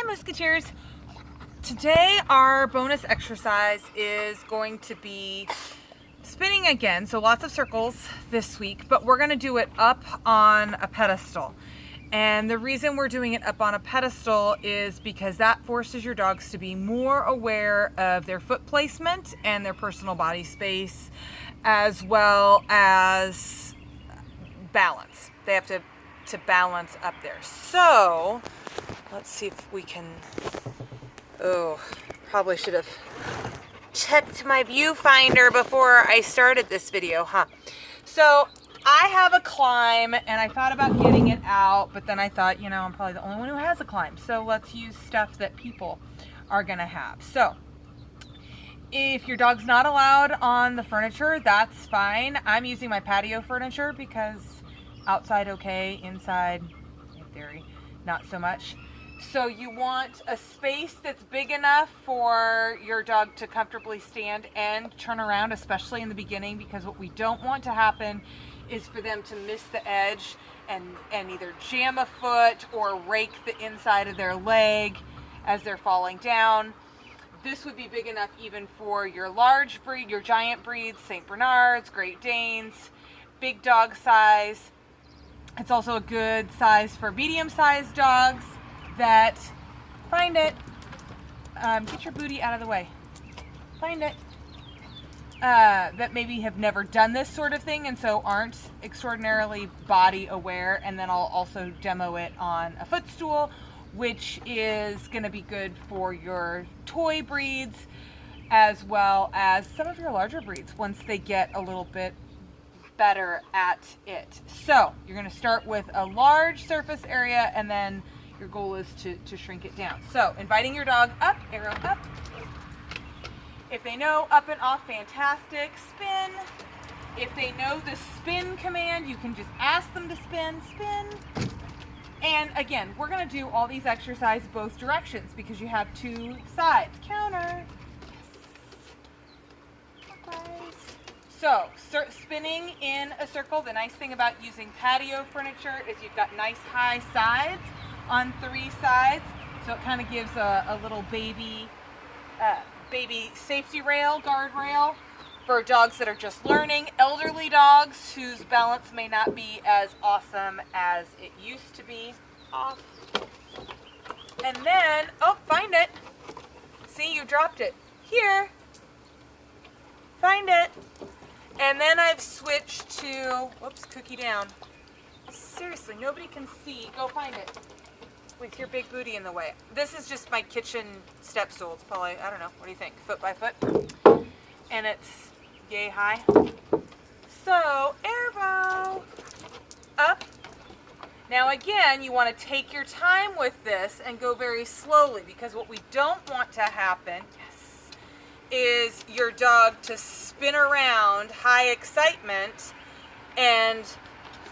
Hi Musketeers! Today our bonus exercise is going to be spinning again, so lots of circles this week, but we're going to do it up on a pedestal. And the reason we're doing it up on a pedestal is because that forces your dogs to be more aware of their foot placement and their personal body space, as well as balance. They have to balance up there. So let's see if we can, probably should have checked my viewfinder before I started this video, huh? So I have a climb and I thought about getting it out, but then I thought, I'm probably the only one who has a climb. So let's use stuff that people are gonna have. So if your dog's not allowed on the furniture, that's fine. I'm using my patio furniture because outside okay, inside in theory not so much. So you want a space that's big enough for your dog to comfortably stand and turn around, especially in the beginning, because what we don't want to happen is for them to miss the edge and either jam a foot or rake the inside of their leg as they're falling down. This would be big enough even for your large breed, your giant breeds, St. Bernards, Great Danes, big dog size. It's also a good size for medium-sized dogs that find it. Get your booty out of the way. Find it. That maybe have never done this sort of thing and so aren't extraordinarily body aware. And then I'll also demo it on a footstool, which is going to be good for your toy breeds as well as some of your larger breeds once they get a little bit better at it. So you're going to start with a large surface area and then your goal is to shrink it down. So inviting your dog up, arrow up. If they know up and off, fantastic. Spin. If they know the spin command, you can just ask them to spin. And again, we're going to do all these exercises both directions because you have two sides. Counter. Yes. So, spinning in a circle, the nice thing about using patio furniture is you've got nice high sides on three sides. So it kind of gives a little baby safety rail, guard rail for dogs that are just learning, elderly dogs whose balance may not be as awesome as it used to be. Off. And then, find it. See, you dropped it. Here. Find it. And then I've switched to, whoops, cookie down. Seriously, nobody can see. Go find it with your big booty in the way. This is just my kitchen step stool. It's probably, I don't know, what do you think? Foot by foot. And it's yay high. So, arrow. Up. Now again, you want to take your time with this and go very slowly because what we don't want to happen, is your dog to spin around high excitement and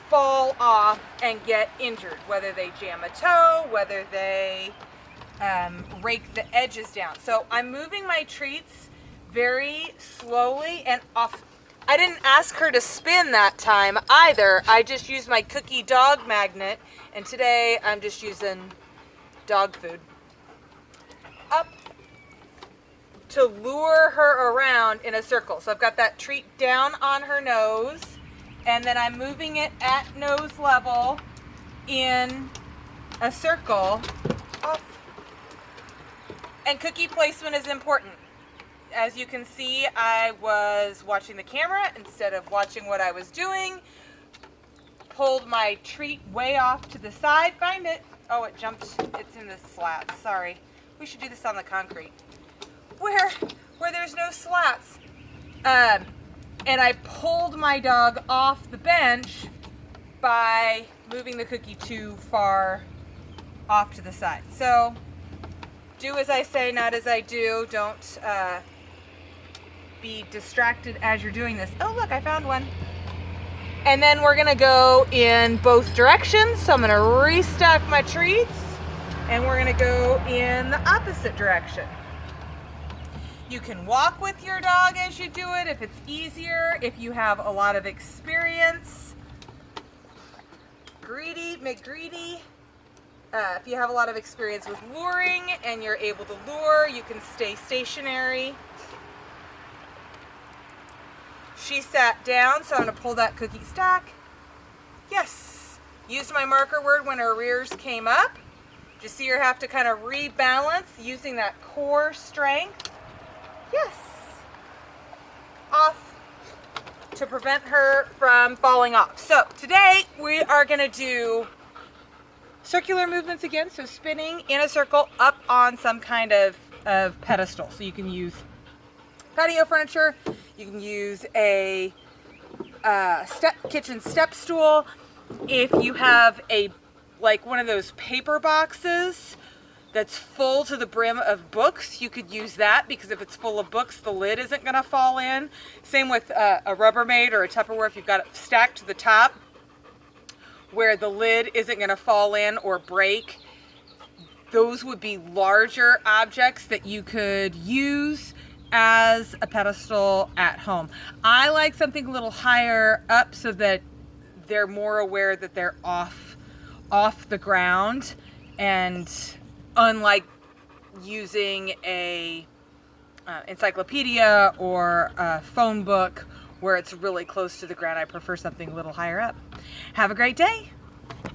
fall off and get injured, whether they jam a toe, whether they rake the edges down. So I'm moving my treats very slowly and off. I didn't ask her to spin that time either. I just used my cookie dog magnet, and today I'm just using dog food. Up. To lure her around in a circle. So I've got that treat down on her nose, and then I'm moving it at nose level in a circle. Off. And cookie placement is important. As you can see, I was watching the camera instead of watching what I was doing. Pulled my treat way off to the side. Find it. Oh, it jumped. It's in the slats. Sorry. We should do this on the concrete. Where there's no slats. And I pulled my dog off the bench by moving the cookie too far off to the side. So do as I say, not as I do. Don't be distracted as you're doing this. Oh, look, I found one. And then we're gonna go in both directions. So I'm gonna restack my treats and we're gonna go in the opposite direction. You can walk with your dog as you do it if it's easier, if you have a lot of experience. Greedy, McGreedy. if you have a lot of experience with luring and you're able to lure, you can stay stationary. She sat down, so I'm going to pull that cookie stack. Yes. Used my marker word when her rears came up. Just see her have to kind of rebalance using that core strength. Yes. Off to prevent her from falling off. So today we are going to do circular movements again, so spinning in a circle up on some kind of pedestal. So you can use patio furniture, you can use a kitchen step stool. If you have like one of those paper boxes that's full to the brim of books, you could use that, because if it's full of books, the lid isn't going to fall in. Same with a Rubbermaid or a Tupperware if you've got it stacked to the top, where the lid isn't going to fall in or break. Those would be larger objects that you could use as a pedestal at home. I like something a little higher up so that they're more aware that they're off the ground, and unlike using a encyclopedia or a phone book where it's really close to the ground, I prefer something a little higher up. Have a great day.